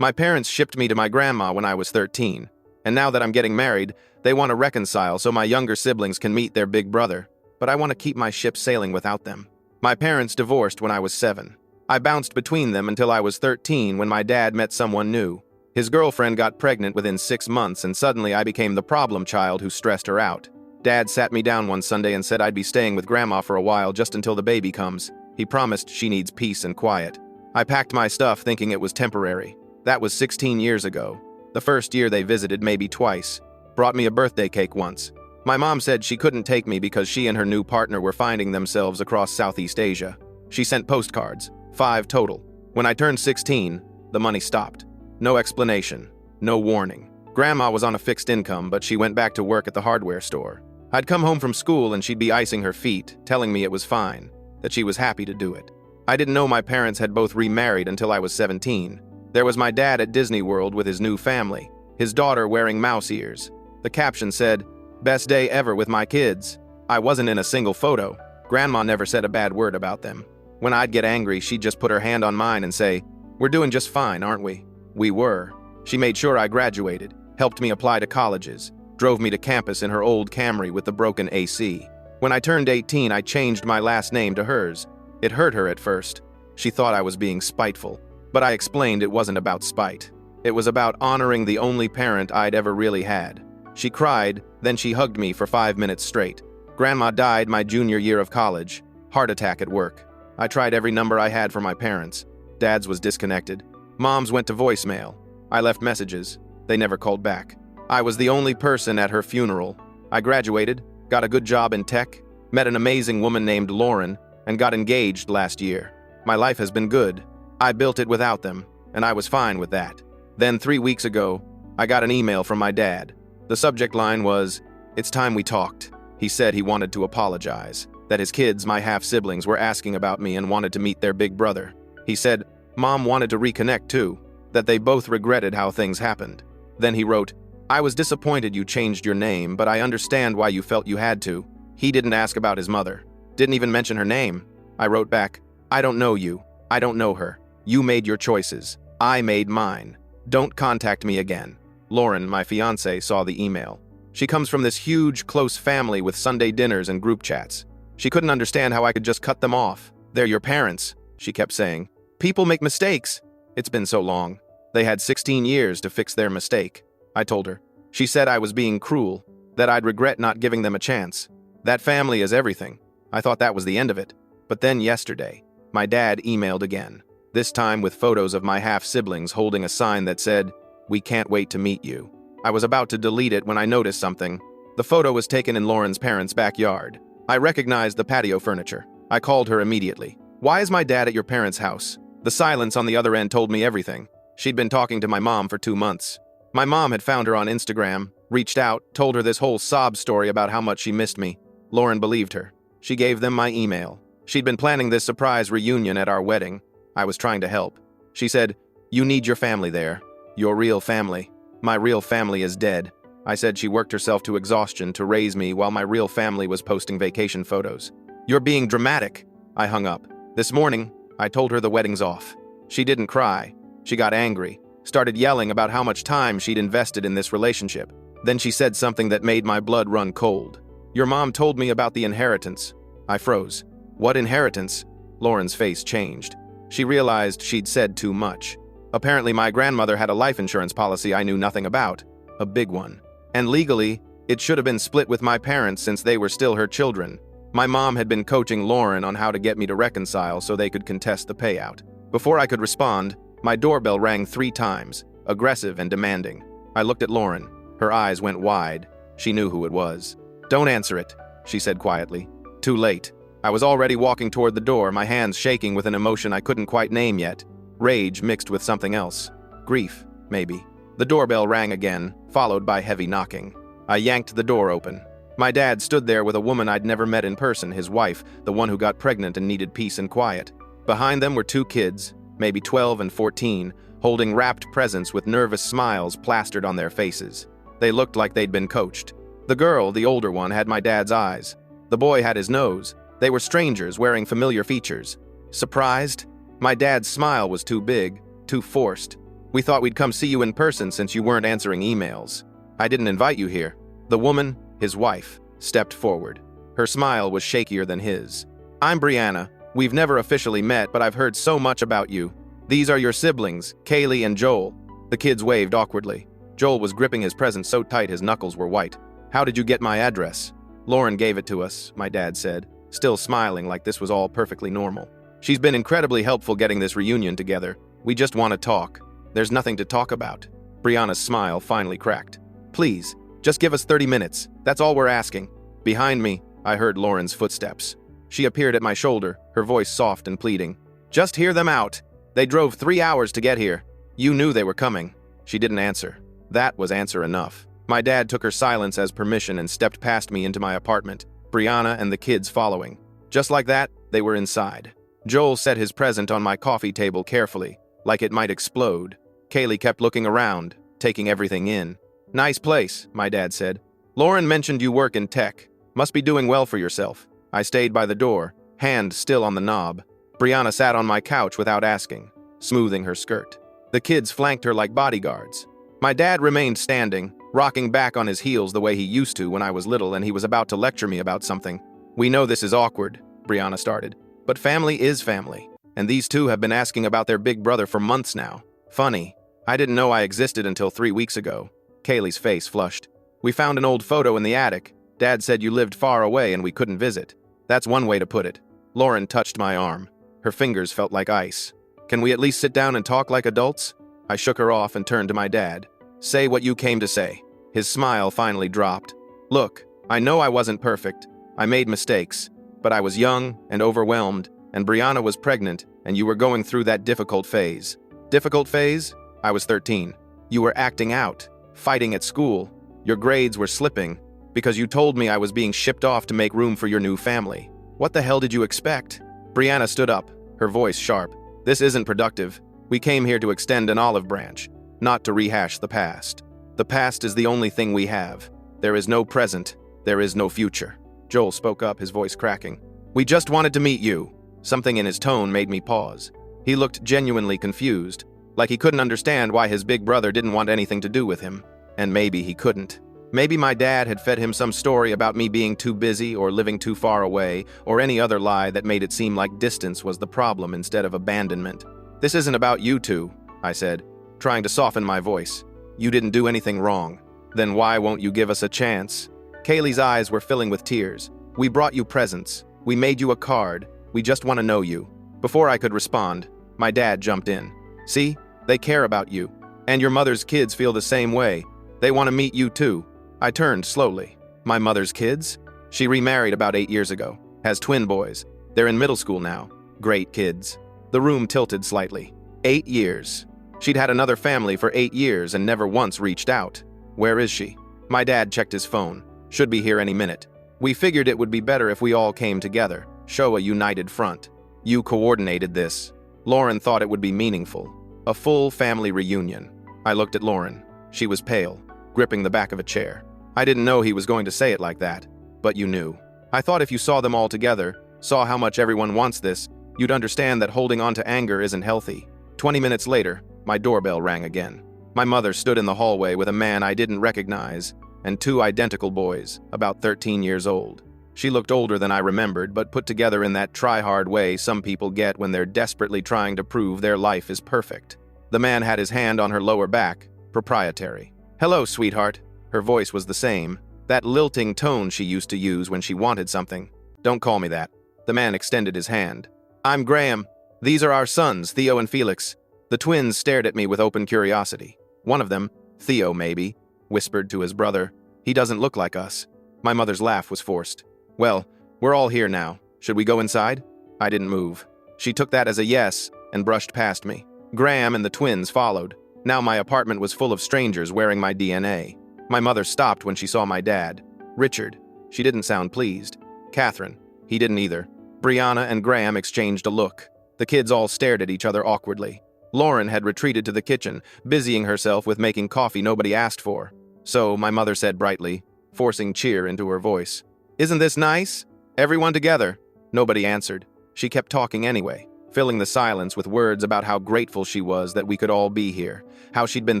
My parents shipped me to my grandma when I was 13, and now that I'm getting married, they want to reconcile so my younger siblings can meet their big brother, but I want to keep my ship sailing without them. My parents divorced when I was 7. I bounced between them until I was 13 when my dad met someone new. His girlfriend got pregnant within 6 months, and suddenly I became the problem child who stressed her out. Dad sat me down one Sunday and said I'd be staying with Grandma for a while just until the baby comes. He promised she needs peace and quiet. I packed my stuff thinking it was temporary. That was 16 years ago. The first year they visited maybe twice. Brought me a birthday cake once. My mom said she couldn't take me because she and her new partner were finding themselves across Southeast Asia. She sent postcards, 5 total. When I turned 16, the money stopped. No explanation, no warning. Grandma was on a fixed income, but she went back to work at the hardware store. I'd come home from school and she'd be icing her feet, telling me it was fine, that she was happy to do it. I didn't know my parents had both remarried until I was 17. There was my dad at Disney World with his new family, his daughter wearing mouse ears. The caption said, "Best day ever with my kids." I wasn't in a single photo. Grandma never said a bad word about them. When I'd get angry, she'd just put her hand on mine and say, "We're doing just fine, aren't we?" We were. She made sure I graduated, helped me apply to colleges, drove me to campus in her old Camry with the broken AC. When I turned 18, I changed my last name to hers. It hurt her at first. She thought I was being spiteful, but I explained it wasn't about spite. It was about honoring the only parent I'd ever really had. She cried, then she hugged me for 5 minutes straight. Grandma died my junior year of college. Heart attack at work. I tried every number I had for my parents. Dad's was disconnected. Mom's went to voicemail. I left messages. They never called back. I was the only person at her funeral. I graduated, got a good job in tech, met an amazing woman named Lauren, and got engaged last year. My life has been good. I built it without them, and I was fine with that. Then 3 weeks ago, I got an email from my dad. The subject line was, "It's time we talked." He said he wanted to apologize, that his kids, my half-siblings, were asking about me and wanted to meet their big brother. He said, Mom wanted to reconnect too, that they both regretted how things happened. Then he wrote, "I was disappointed you changed your name, but I understand why you felt you had to." He didn't ask about his mother. Didn't even mention her name. I wrote back, "I don't know you. I don't know her. You made your choices. I made mine. Don't contact me again." Lauren, my fiance, saw the email. She comes from this huge, close family with Sunday dinners and group chats. She couldn't understand how I could just cut them off. "They're your parents," she kept saying. "People make mistakes." It's been so long. They had 16 years to fix their mistake. I told her. She said I was being cruel, that I'd regret not giving them a chance. That family is everything. I thought that was the end of it. But then yesterday, my dad emailed again, this time with photos of my half-siblings holding a sign that said, "We can't wait to meet you." I was about to delete it when I noticed something. The photo was taken in Lauren's parents' backyard. I recognized the patio furniture. I called her immediately. "Why is my dad at your parents' house?" The silence on the other end told me everything. She'd been talking to my mom for 2 months. My mom had found her on Instagram, reached out, told her this whole sob story about how much she missed me. Lauren believed her. She gave them my email. She'd been planning this surprise reunion at our wedding. I was trying to help. She said, "You need your family there. Your real family. My real family is dead." I said she worked herself to exhaustion to raise me while my real family was posting vacation photos. "You're being dramatic." I hung up. This morning, I told her the wedding's off. She didn't cry. She got angry, started yelling about how much time she'd invested in this relationship. Then she said something that made my blood run cold. "Your mom told me about the inheritance." I froze. "What inheritance?" Lauren's face changed. She realized she'd said too much. Apparently my grandmother had a life insurance policy I knew nothing about. A big one. And legally, it should have been split with my parents since they were still her children. My mom had been coaching Lauren on how to get me to reconcile so they could contest the payout. Before I could respond, my doorbell rang 3 times, aggressive and demanding. I looked at Lauren. Her eyes went wide. She knew who it was. "Don't answer it," she said quietly. Too late. I was already walking toward the door, my hands shaking with an emotion I couldn't quite name yet. Rage mixed with something else. Grief, maybe. The doorbell rang again, followed by heavy knocking. I yanked the door open. My dad stood there with a woman I'd never met in person, his wife, the one who got pregnant and needed peace and quiet. Behind them were 2 kids, maybe 12 and 14, holding wrapped presents with nervous smiles plastered on their faces. They looked like they'd been coached. The girl, the older one, had my dad's eyes. The boy had his nose. They were strangers wearing familiar features. Surprised? My dad's smile was too big, too forced. We thought we'd come see you in person since you weren't answering emails. I didn't invite you here." The woman, his wife, stepped forward. Her smile was shakier than his. "I'm Brianna. We've never officially met, but I've heard so much about you. These are your siblings, Kaylee and Joel." The kids waved awkwardly. Joel was gripping his present so tight his knuckles were white. "How did you get my address?" "Lauren gave it to us," my dad said, still smiling like this was all perfectly normal. "She's been incredibly helpful getting this reunion together. We just want to talk." "There's nothing to talk about." Brianna's smile finally cracked. "Please, just give us 30 minutes. That's all we're asking." Behind me, I heard Lauren's footsteps. She appeared at my shoulder, her voice soft and pleading. "Just hear them out. They drove 3 hours to get here. You knew they were coming." She didn't answer. That was answer enough. My dad took her silence as permission and stepped past me into my apartment, Brianna and the kids following. Just like that, they were inside. Joel set his present on my coffee table carefully, like it might explode. Kaylee kept looking around, taking everything in. "Nice place," my dad said. "Lauren mentioned you work in tech. Must be doing well for yourself." I stayed by the door, hand still on the knob. Brianna sat on my couch without asking, smoothing her skirt. The kids flanked her like bodyguards. My dad remained standing, rocking back on his heels the way he used to when I was little and he was about to lecture me about something. "We know this is awkward," Brianna started, "but family is family, and these two have been asking about their big brother for months now. Funny, I didn't know I existed until 3 weeks ago." Kaylee's face flushed. "We found an old photo in the attic. Dad said you lived far away and we couldn't visit. That's one way to put it." Lauren touched my arm. Her fingers felt like ice. "Can we at least sit down and talk like adults?" I shook her off and turned to my dad. "Say what you came to say." His smile finally dropped. "Look, I know I wasn't perfect. I made mistakes. But I was young and overwhelmed, and Brianna was pregnant, and you were going through that difficult phase." "Difficult phase?" I was 13. "You were acting out, fighting at school. Your grades were slipping, because you told me I was being shipped off to make room for your new family. What the hell did you expect?" Brianna stood up, her voice sharp. "This isn't productive. We came here to extend an olive branch, not to rehash the past. The past is the only thing we have. There is no present. There is no future." Joel spoke up, his voice cracking. "We just wanted to meet you." Something in his tone made me pause. He looked genuinely confused, like he couldn't understand why his big brother didn't want anything to do with him. And maybe he couldn't. Maybe my dad had fed him some story about me being too busy or living too far away, or any other lie that made it seem like distance was the problem instead of abandonment. "This isn't about you two," I said, trying to soften my voice. "You didn't do anything wrong. Then why won't you give us a chance?" Kaylee's eyes were filling with tears. "We brought you presents. We made you a card. We just want to know you." Before I could respond, my dad jumped in. "See? They care about you. And your mother's kids feel the same way. They want to meet you too." I turned slowly. "My mother's kids?" She remarried about 8 years ago. Has twin boys. They're in middle school now. Great kids. The room tilted slightly. 8 years. She'd had another family for 8 years and never once reached out. Where is she? My dad checked his phone. Should be here any minute. We figured it would be better if we all came together. Show a united front. You coordinated this. Lauren thought it would be meaningful. A full family reunion. I looked at Lauren. She was pale, gripping the back of a chair. I didn't know he was going to say it like that, but you knew. I thought if you saw them all together, saw how much everyone wants this, you'd understand that holding on to anger isn't healthy. 20 minutes later, my doorbell rang again. My mother stood in the hallway with a man I didn't recognize, and 2 identical boys, about 13 years old. She looked older than I remembered, but put together in that try-hard way some people get when they're desperately trying to prove their life is perfect. The man had his hand on her lower back, proprietary. "Hello, sweetheart." Her voice was the same, that lilting tone she used to use when she wanted something. "Don't call me that." The man extended his hand. "I'm Graham. These are our sons, Theo and Felix." The twins stared at me with open curiosity. One of them, Theo maybe, whispered to his brother, "He doesn't look like us." My mother's laugh was forced. "Well, we're all here now. Should we go inside?" I didn't move. She took that as a yes and brushed past me. Graham and the twins followed. Now my apartment was full of strangers wearing my DNA. My mother stopped when she saw my dad. "Richard." She didn't sound pleased. "Catherine." He didn't either. Brianna and Graham exchanged a look. The kids all stared at each other awkwardly. Lauren had retreated to the kitchen, busying herself with making coffee nobody asked for. So, my mother said brightly, forcing cheer into her voice, "Isn't this nice? Everyone together." Nobody answered. She kept talking anyway. filling the silence with words about how grateful she was that we could all be here, how she'd been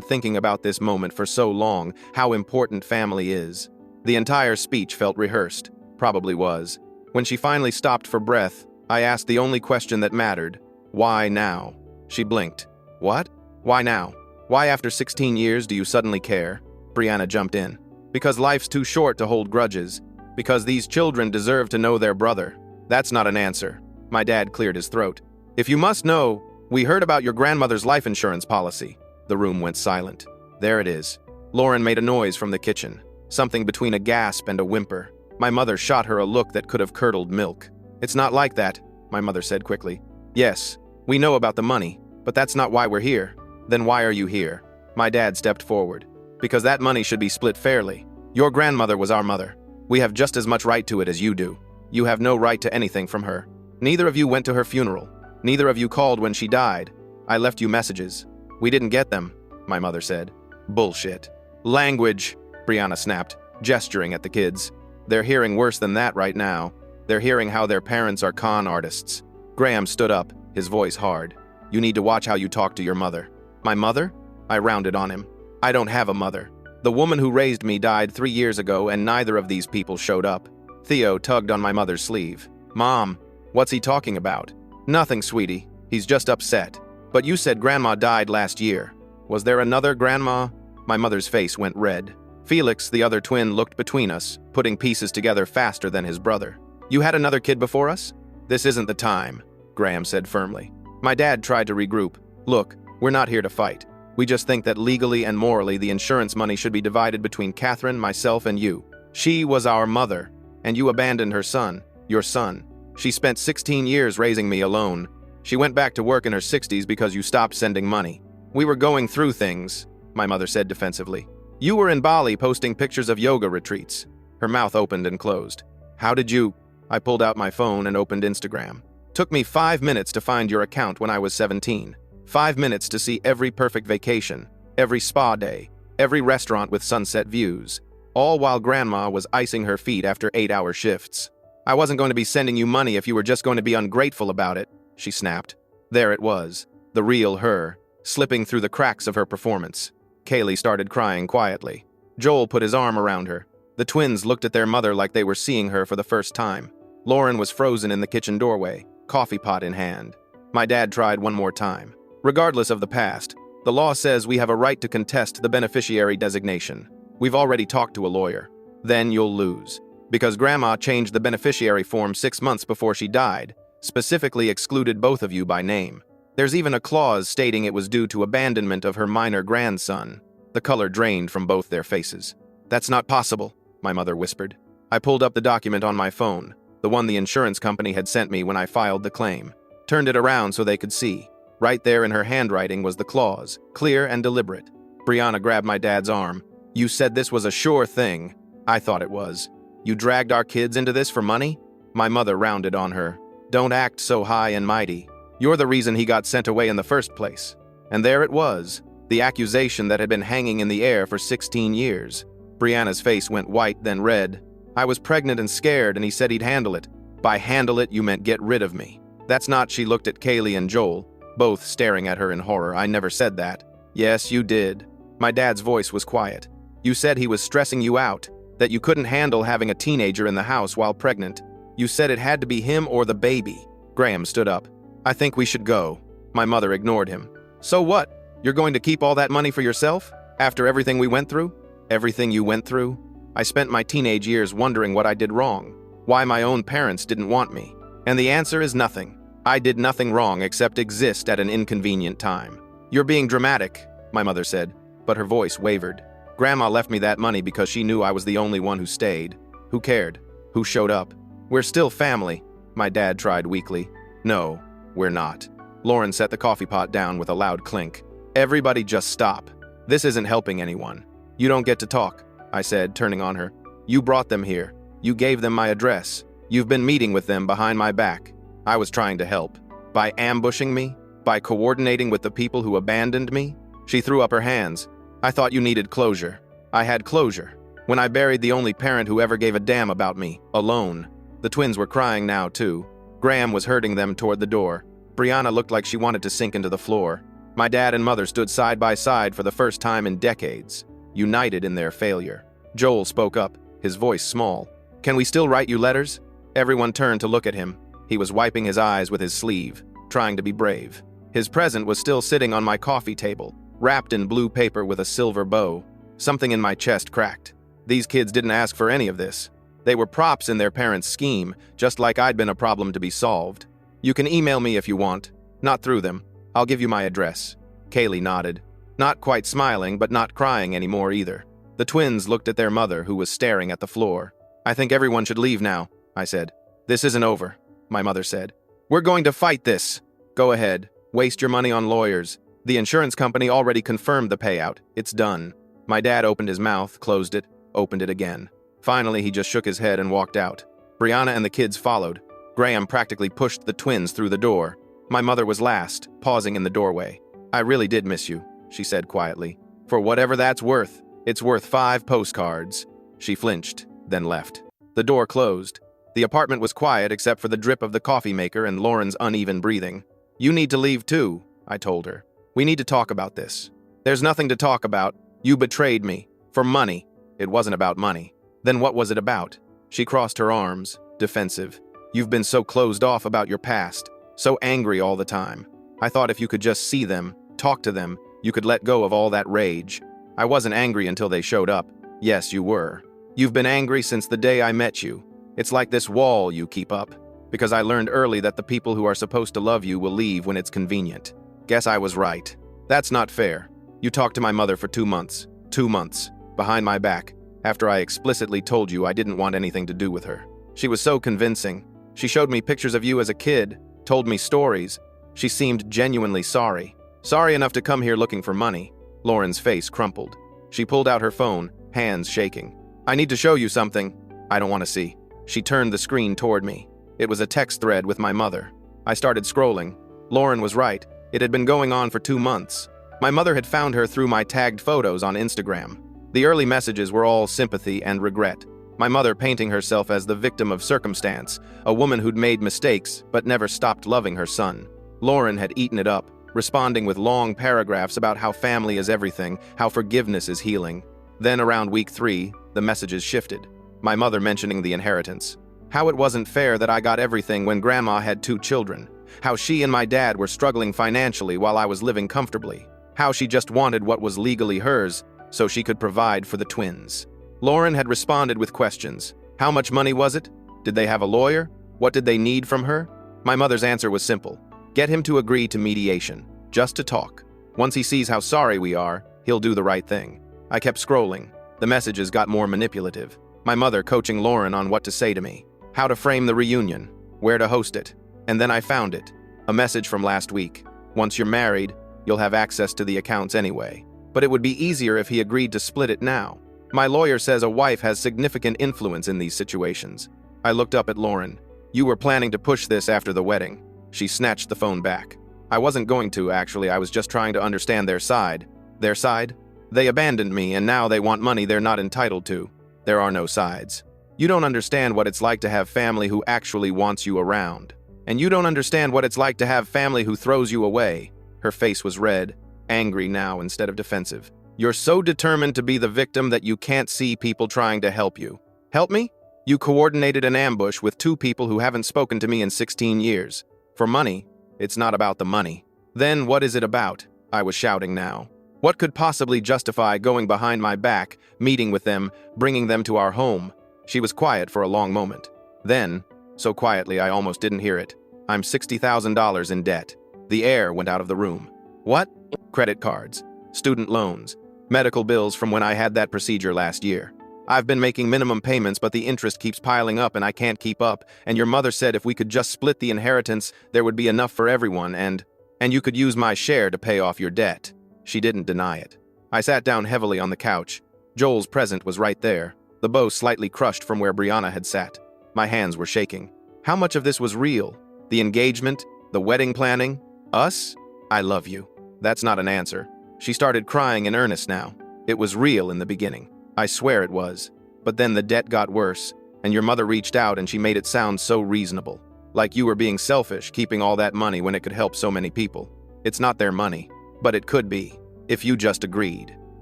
thinking about this moment for so long, how important family is. The entire speech felt rehearsed. Probably was. When she finally stopped for breath, I asked the only question that mattered. Why now? She blinked. What? Why now? Why after 16 years do you suddenly care? Brianna jumped in. Because life's too short to hold grudges. Because these children deserve to know their brother. That's not an answer. My dad cleared his throat. If you must know, we heard about your grandmother's life insurance policy. The room went silent. There it is. Lauren made a noise from the kitchen. Something between a gasp and a whimper. My mother shot her a look that could have curdled milk. It's not like that, my mother said quickly. Yes, we know about the money, but that's not why we're here. Then why are you here? My dad stepped forward. Because that money should be split fairly. Your grandmother was our mother. We have just as much right to it as you do. You have no right to anything from her. Neither of you went to her funeral. Neither of you called when she died. I left you messages. We didn't get them, my mother said. Bullshit. Language, Brianna snapped, gesturing at the kids. They're hearing worse than that right now. They're hearing how their parents are con artists. Graham stood up, his voice hard. You need to watch how you talk to your mother. My mother? I rounded on him. I don't have a mother. The woman who raised me died 3 years ago and neither of these people showed up. Theo tugged on my mother's sleeve. Mom, what's he talking about? Nothing, sweetie. He's just upset. But you said Grandma died last year. Was there another grandma? My mother's face went red. Felix, the other twin, looked between us, putting pieces together faster than his brother. You had another kid before us? This isn't the time, Graham said firmly. My dad tried to regroup. Look, we're not here to fight. We just think that legally and morally the insurance money should be divided between Catherine, myself, and you. She was our mother, and you abandoned her son, your son. She spent 16 years raising me alone. She went back to work in her 60s because you stopped sending money. We were going through things, my mother said defensively. You were in Bali posting pictures of yoga retreats. Her mouth opened and closed. How did you? I pulled out my phone and opened Instagram. Took me 5 minutes to find your account when I was 17. 5 minutes to see every perfect vacation, every spa day, every restaurant with sunset views, all while Grandma was icing her feet after 8-hour shifts. I wasn't going to be sending you money if you were just going to be ungrateful about it, she snapped. There it was, the real her, slipping through the cracks of her performance. Kaylee started crying quietly. Joel put his arm around her. The twins looked at their mother like they were seeing her for the first time. Lauren was frozen in the kitchen doorway, coffee pot in hand. My dad tried one more time. Regardless of the past, the law says we have a right to contest the beneficiary designation. We've already talked to a lawyer. Then you'll lose. Because Grandma changed the beneficiary form 6 months before she died, specifically excluded both of you by name. There's even a clause stating it was due to abandonment of her minor grandson. The color drained from both their faces. That's not possible, my mother whispered. I pulled up the document on my phone, the one the insurance company had sent me when I filed the claim. Turned it around so they could see. Right there in her handwriting was the clause, clear and deliberate. Brianna grabbed my dad's arm. You said this was a sure thing. I thought it was. You dragged our kids into this for money? My mother rounded on her. Don't act so high and mighty. You're the reason he got sent away in the first place. And there it was, the accusation that had been hanging in the air for 16 years. Brianna's face went white, then red. I was pregnant and scared, and he said he'd handle it. By handle it, you meant get rid of me. That's not. She looked at Kaylee and Joel, both staring at her in horror. I never said that. Yes, you did. My dad's voice was quiet. You said he was stressing you out, that you couldn't handle having a teenager in the house while pregnant. You said it had to be him or the baby. Graham stood up. I think we should go. My mother ignored him. So what? You're going to keep all that money for yourself? After everything we went through? Everything you went through? I spent my teenage years wondering what I did wrong. Why my own parents didn't want me. And the answer is nothing. I did nothing wrong except exist at an inconvenient time. You're being dramatic, my mother said, but her voice wavered. Grandma left me that money because she knew I was the only one who stayed. Who cared? Who showed up? We're still family, my dad tried weakly. No, we're not. Lauren set the coffee pot down with a loud clink. Everybody just stop. This isn't helping anyone. You don't get to talk, I said, turning on her. You brought them here. You gave them my address. You've been meeting with them behind my back. I was trying to help. By ambushing me? By coordinating with the people who abandoned me? She threw up her hands. I thought you needed closure. I had closure. When I buried the only parent who ever gave a damn about me, alone. The twins were crying now, too. Graham was herding them toward the door. Brianna looked like she wanted to sink into the floor. My dad and mother stood side by side for the first time in decades, united in their failure. Joel spoke up, his voice small. "Can we still write you letters?" Everyone turned to look at him. He was wiping his eyes with his sleeve, trying to be brave. His present was still sitting on my coffee table, wrapped in blue paper with a silver bow. Something in my chest cracked. These kids didn't ask for any of this. They were props in their parents' scheme, just like I'd been a problem to be solved. "You can email me if you want. Not through them. I'll give you my address." Kaylee nodded. Not quite smiling, but not crying anymore either. The twins looked at their mother, who was staring at the floor. "I think everyone should leave now," I said. "This isn't over," my mother said. "We're going to fight this." "Go ahead. Waste your money on lawyers. The insurance company already confirmed the payout. It's done." My dad opened his mouth, closed it, opened it again. Finally, he just shook his head and walked out. Brianna and the kids followed. Graham practically pushed the twins through the door. My mother was last, pausing in the doorway. "I really did miss you," she said quietly. "For whatever that's worth, it's worth 5 postcards." She flinched, then left. The door closed. The apartment was quiet except for the drip of the coffee maker and Lauren's uneven breathing. "You need to leave too," I told her. "We need to talk about this." "There's nothing to talk about. You betrayed me. For money." "It wasn't about money." "Then what was it about?" She crossed her arms, defensive. "You've been so closed off about your past, so angry all the time. I thought if you could just see them, talk to them, you could let go of all that rage." "I wasn't angry until they showed up." "Yes, you were. You've been angry since the day I met you. It's like this wall you keep up. Because I learned early that the people who are supposed to love you will leave when it's convenient. Guess I was right. That's not fair. You talked to my mother for 2 months. 2 months. Behind my back. After I explicitly told you I didn't want anything to do with her. She was so convincing. She showed me pictures of you as a kid, told me stories. She seemed genuinely sorry. Sorry enough to come here looking for money." Lauren's face crumpled. She pulled out her phone, hands shaking. "I need to show you something." "I don't want to see." She turned the screen toward me. It was a text thread with my mother. I started scrolling. Lauren was right. It had been going on for 2 months. My mother had found her through my tagged photos on Instagram. The early messages were all sympathy and regret. My mother painting herself as the victim of circumstance, a woman who'd made mistakes but never stopped loving her son. Lauren had eaten it up, responding with long paragraphs about how family is everything, how forgiveness is healing. Then around week 3, the messages shifted. My mother mentioning the inheritance. How it wasn't fair that I got everything when Grandma had 2 children. How she and my dad were struggling financially while I was living comfortably. How she just wanted what was legally hers so she could provide for the twins. Lauren had responded with questions. How much money was it? Did they have a lawyer? What did they need from her? My mother's answer was simple. Get him to agree to mediation, just to talk. Once he sees how sorry we are, he'll do the right thing. I kept scrolling. The messages got more manipulative. My mother coaching Lauren on what to say to me, how to frame the reunion, where to host it. And then I found it. A message from last week. Once you're married, you'll have access to the accounts anyway. But it would be easier if he agreed to split it now. My lawyer says a wife has significant influence in these situations. I looked up at Lauren. You were planning to push this after the wedding. She snatched the phone back. I wasn't going to, actually. I was just trying to understand their side. Their side? They abandoned me, and now they want money they're not entitled to. There are no sides. You don't understand what it's like to have family who actually wants you around. And you don't understand what it's like to have family who throws you away. Her face was red, angry now instead of defensive. You're so determined to be the victim that you can't see people trying to help you. Help me? You coordinated an ambush with 2 people who haven't spoken to me in 16 years. For money, it's not about the money. Then what is it about? I was shouting now. What could possibly justify going behind my back, meeting with them, bringing them to our home? She was quiet for a long moment. Then, so quietly I almost didn't hear it, I'm $60,000 in debt. The air went out of the room. What? Credit cards, student loans, medical bills from when I had that procedure last year. I've been making minimum payments, but the interest keeps piling up and I can't keep up. And your mother said if we could just split the inheritance, there would be enough for everyone and you could use my share to pay off your debt. She didn't deny it. I sat down heavily on the couch. Joel's present was right there, the bow slightly crushed from where Brianna had sat. My hands were shaking. How much of this was real? The engagement? The wedding planning? Us? I love you. That's not an answer. She started crying in earnest now. It was real in the beginning. I swear it was. But then the debt got worse, and your mother reached out and she made it sound so reasonable. Like you were being selfish, keeping all that money when it could help so many people. It's not their money, but it could be, if you just agreed.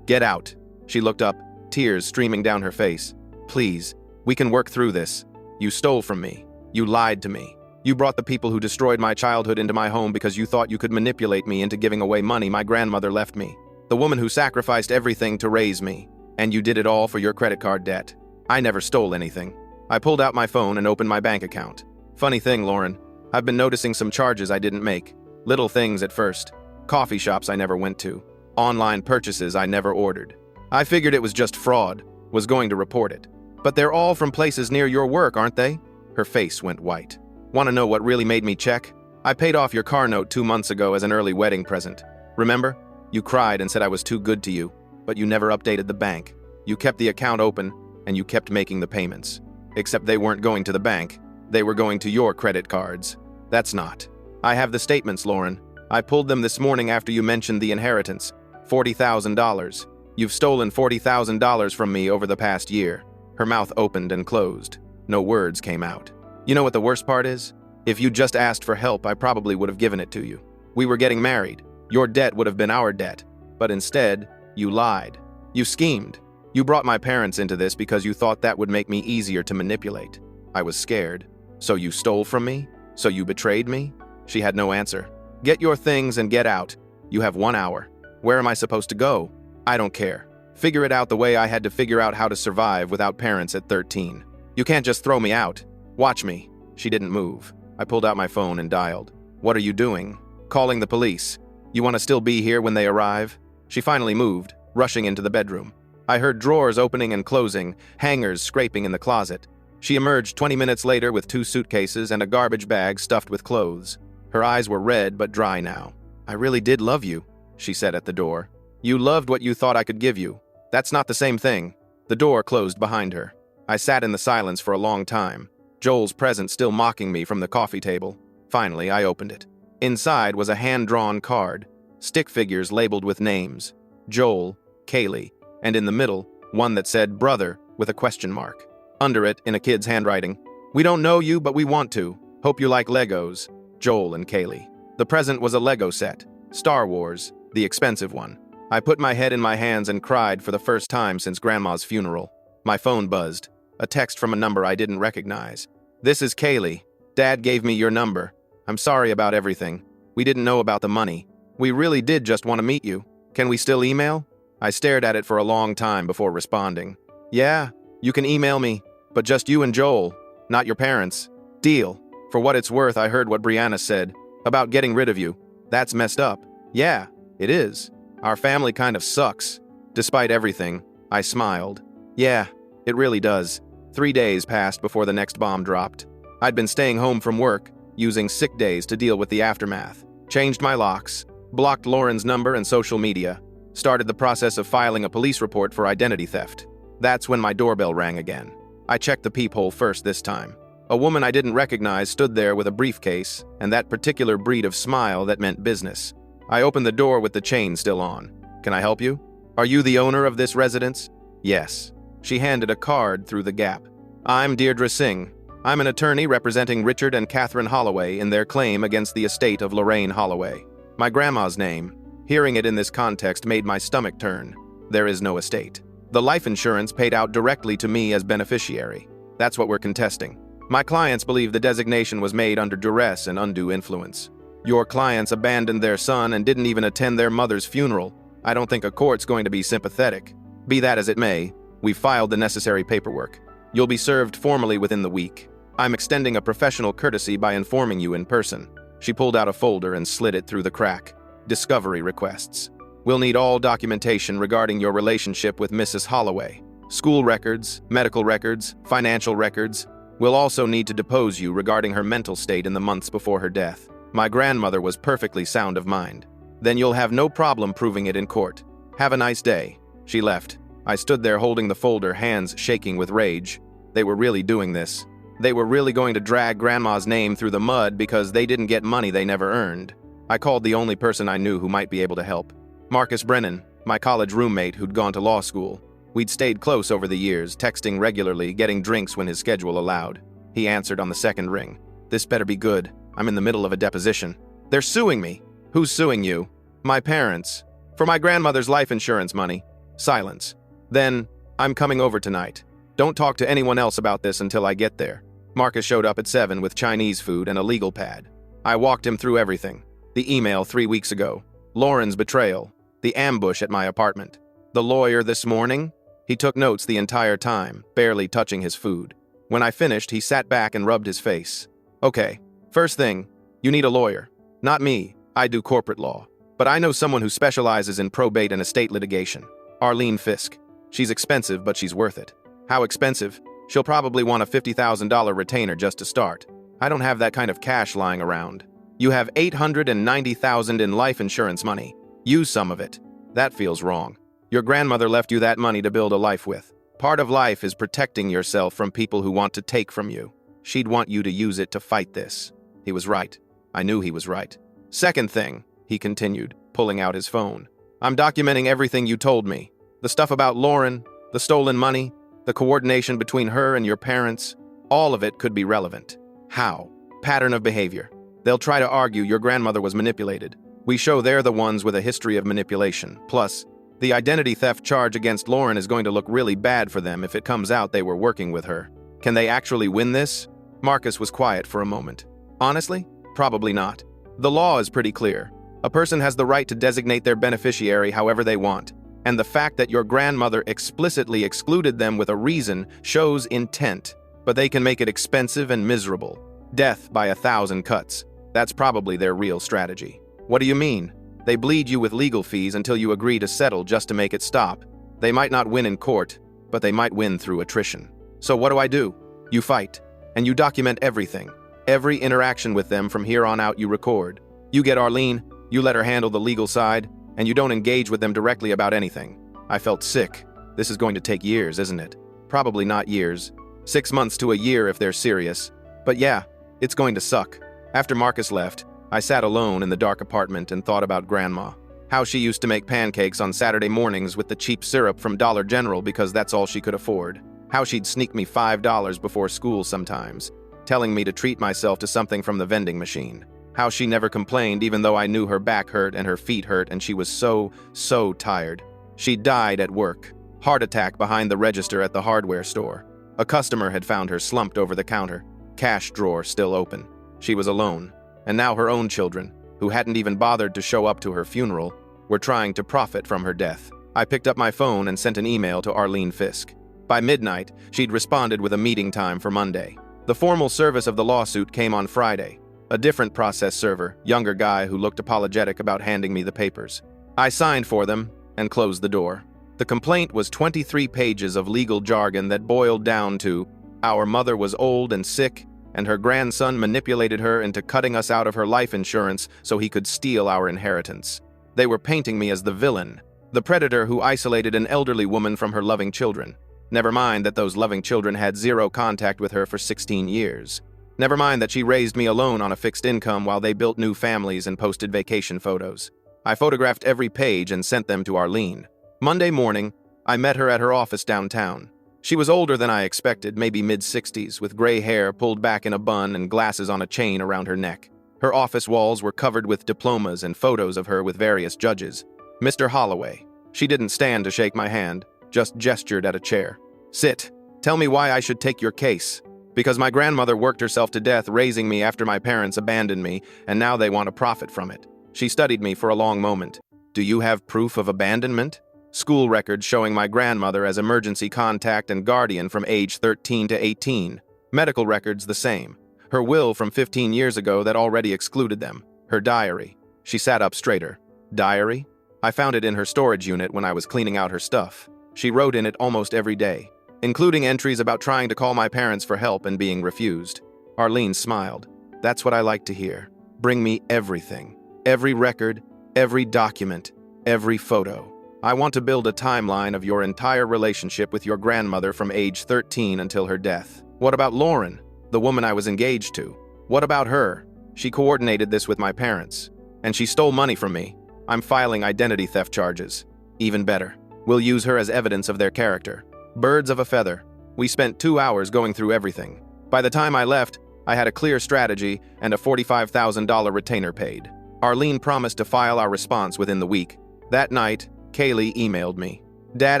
Get out. She looked up, tears streaming down her face. Please, we can work through this. You stole from me. You lied to me. You brought the people who destroyed my childhood into my home because you thought you could manipulate me into giving away money my grandmother left me. The woman who sacrificed everything to raise me. And you did it all for your credit card debt. I never stole anything. I pulled out my phone and opened my bank account. Funny thing, Lauren, I've been noticing some charges I didn't make. Little things at first. Coffee shops I never went to. Online purchases I never ordered. I figured it was just fraud, was going to report it. But they're all from places near your work, aren't they? Her face went white. Want to know what really made me check? I paid off your car note 2 months ago as an early wedding present. Remember? You cried and said I was too good to you, but you never updated the bank. You kept the account open, and you kept making the payments. Except they weren't going to the bank. They were going to your credit cards. That's not. I have the statements, Lauren. I pulled them this morning after you mentioned the inheritance. $40,000. You've stolen $40,000 from me over the past year. Her mouth opened and closed. No words came out. You know what the worst part is? If you just asked for help, I probably would have given it to you. We were getting married. Your debt would have been our debt. But instead, you lied. You schemed. You brought my parents into this because you thought that would make me easier to manipulate. I was scared. So you stole from me? So you betrayed me? She had no answer. Get your things and get out. You have 1 hour. Where am I supposed to go? I don't care. Figure it out the way I had to figure out how to survive without parents at 13. You can't just throw me out. Watch me. She didn't move. I pulled out my phone and dialed. What are you doing? Calling the police. You want to still be here when they arrive? She finally moved, rushing into the bedroom. I heard drawers opening and closing, hangers scraping in the closet. She emerged 20 minutes later with 2 suitcases and a garbage bag stuffed with clothes. Her eyes were red but dry now. I really did love you, she said at the door. You loved what you thought I could give you. That's not the same thing. The door closed behind her. I sat in the silence for a long time, Joel's presence still mocking me from the coffee table. Finally, I opened it. Inside was a hand-drawn card, stick figures labeled with names, Joel, Kaylee, and in the middle, one that said brother with a question mark. Under it, in a kid's handwriting, we don't know you, but we want to. Hope you like Legos. Joel and Kaylee. The present was a Lego set, Star Wars, the expensive one. I put my head in my hands and cried for the first time since Grandma's funeral. My phone buzzed. A text from a number I didn't recognize. This is Kaylee. Dad gave me your number. I'm sorry about everything. We didn't know about the money. We really did just want to meet you. Can we still email? I stared at it for a long time before responding. Yeah, you can email me, but just you and Joel, not your parents. Deal. For what it's worth, I heard what Brianna said about getting rid of you. That's messed up. Yeah, it is. Our family kind of sucks. Despite everything, I smiled. Yeah, it really does. 3 days passed before the next bomb dropped. I'd been staying home from work, using sick days to deal with the aftermath. Changed my locks, blocked Lauren's number and social media, started the process of filing a police report for identity theft. That's when my doorbell rang again. I checked the peephole first this time. A woman I didn't recognize stood there with a briefcase and that particular breed of smile that meant business. I opened the door with the chain still on. Can I help you? Are you the owner of this residence? Yes. She handed a card through the gap. I'm Deirdre Singh. I'm an attorney representing Richard and Catherine Holloway in their claim against the estate of Lorraine Holloway. My grandma's name, hearing it in this context, made my stomach turn. There is no estate. The life insurance paid out directly to me as beneficiary. That's what we're contesting. My clients believe the designation was made under duress and undue influence. Your clients abandoned their son and didn't even attend their mother's funeral. I don't think a court's going to be sympathetic. Be that as it may, we've filed the necessary paperwork. You'll be served formally within the week. I'm extending a professional courtesy by informing you in person. She pulled out a folder and slid it through the crack. Discovery requests. We'll need all documentation regarding your relationship with Mrs. Holloway. School records, medical records, financial records. We'll also need to depose you regarding her mental state in the months before her death. My grandmother was perfectly sound of mind. Then you'll have no problem proving it in court. Have a nice day. She left. I stood there holding the folder, hands shaking with rage. They were really doing this. They were really going to drag Grandma's name through the mud because they didn't get money they never earned. I called the only person I knew who might be able to help. Marcus Brennan, my college roommate who'd gone to law school. We'd stayed close over the years, texting regularly, getting drinks when his schedule allowed. He answered on the second ring. This better be good. I'm in the middle of a deposition. They're suing me. Who's suing you? My parents. For my grandmother's life insurance money. Silence. Then, I'm coming over tonight. Don't talk to anyone else about this until I get there. Marcus showed up at 7 with Chinese food and a legal pad. I walked him through everything. The email 3 weeks ago. Lauren's betrayal. The ambush at my apartment. The lawyer this morning. He took notes the entire time, barely touching his food. When I finished, he sat back and rubbed his face. Okay, first thing, you need a lawyer. Not me, I do corporate law. But I know someone who specializes in probate and estate litigation. Arlene Fisk. She's expensive, but she's worth it. How expensive? She'll probably want a $50,000 retainer just to start. I don't have that kind of cash lying around. You have $890,000 in life insurance money. Use some of it. That feels wrong. Your grandmother left you that money to build a life with. Part of life is protecting yourself from people who want to take from you. She'd want you to use it to fight this. He was right. I knew he was right. Second thing, he continued, pulling out his phone. I'm documenting everything you told me. The stuff about Lauren, the stolen money, the coordination between her and your parents. All of it could be relevant. How? Pattern of behavior. They'll try to argue your grandmother was manipulated. We show they're the ones with a history of manipulation. Plus, the identity theft charge against Lauren is going to look really bad for them if it comes out they were working with her. Can they actually win this? Marcus was quiet for a moment. Honestly, probably not. The law is pretty clear. A person has the right to designate their beneficiary however they want. And the fact that your grandmother explicitly excluded them with a reason shows intent. But they can make it expensive and miserable. Death by 1,000 cuts. That's probably their real strategy. What do you mean? They bleed you with legal fees until you agree to settle just to make it stop. They might not win in court, but they might win through attrition. So what do? You fight, and you document everything. Every interaction with them from here on out you record. You get Arlene, you let her handle the legal side, and you don't engage with them directly about anything. I felt sick. This is going to take years, isn't it? Probably not years. 6 months to a year if they're serious. But yeah, it's going to suck. After Marcus left, I sat alone in the dark apartment and thought about Grandma. How she used to make pancakes on Saturday mornings with the cheap syrup from Dollar General because that's all she could afford. How she'd sneak me $5 before school sometimes, telling me to treat myself to something from the vending machine. How she never complained even though I knew her back hurt and her feet hurt and she was so tired. She died at work. Heart attack behind the register at the hardware store. A customer had found her slumped over the counter, cash drawer still open. She was alone. And now her own children, who hadn't even bothered to show up to her funeral, were trying to profit from her death. I picked up my phone and sent an email to Arlene Fisk. By midnight, she'd responded with a meeting time for Monday. The formal service of the lawsuit came on Friday. A different process server, younger guy who looked apologetic about handing me the papers. I signed for them and closed the door. The complaint was 23 pages of legal jargon that boiled down to, our mother was old and sick, and her grandson manipulated her into cutting us out of her life insurance so he could steal our inheritance. They were painting me as the villain, the predator who isolated an elderly woman from her loving children. Never mind that those loving children had zero contact with her for 16 years. Never mind that she raised me alone on a fixed income while they built new families and posted vacation photos. I photographed every page and sent them to Arlene. Monday morning, I met her at her office downtown. She was older than I expected, maybe mid-60s, with gray hair pulled back in a bun and glasses on a chain around her neck. Her office walls were covered with diplomas and photos of her with various judges. Mr. Holloway. She didn't stand to shake my hand, just gestured at a chair. Sit. Tell me why I should take your case. Because my grandmother worked herself to death raising me after my parents abandoned me, and now they want to profit from it. She studied me for a long moment. Do you have proof of abandonment? School records showing my grandmother as emergency contact and guardian from age 13 to 18. Medical records the same. Her will from 15 years ago that already excluded them. Her diary. She sat up straighter. Diary? I found it in her storage unit when I was cleaning out her stuff. She wrote in it almost every day, including entries about trying to call my parents for help and being refused. Arlene smiled. That's what I like to hear. Bring me everything. Every record, every document, every photo. I want to build a timeline of your entire relationship with your grandmother from age 13 until her death. What about Lauren, the woman I was engaged to? What about her? She coordinated this with my parents. And she stole money from me. I'm filing identity theft charges. Even better. We'll use her as evidence of their character. Birds of a feather. We spent 2 hours going through everything. By the time I left, I had a clear strategy and a $45,000 retainer paid. Arlene promised to file our response within the week. That night, Kaylee emailed me. Dad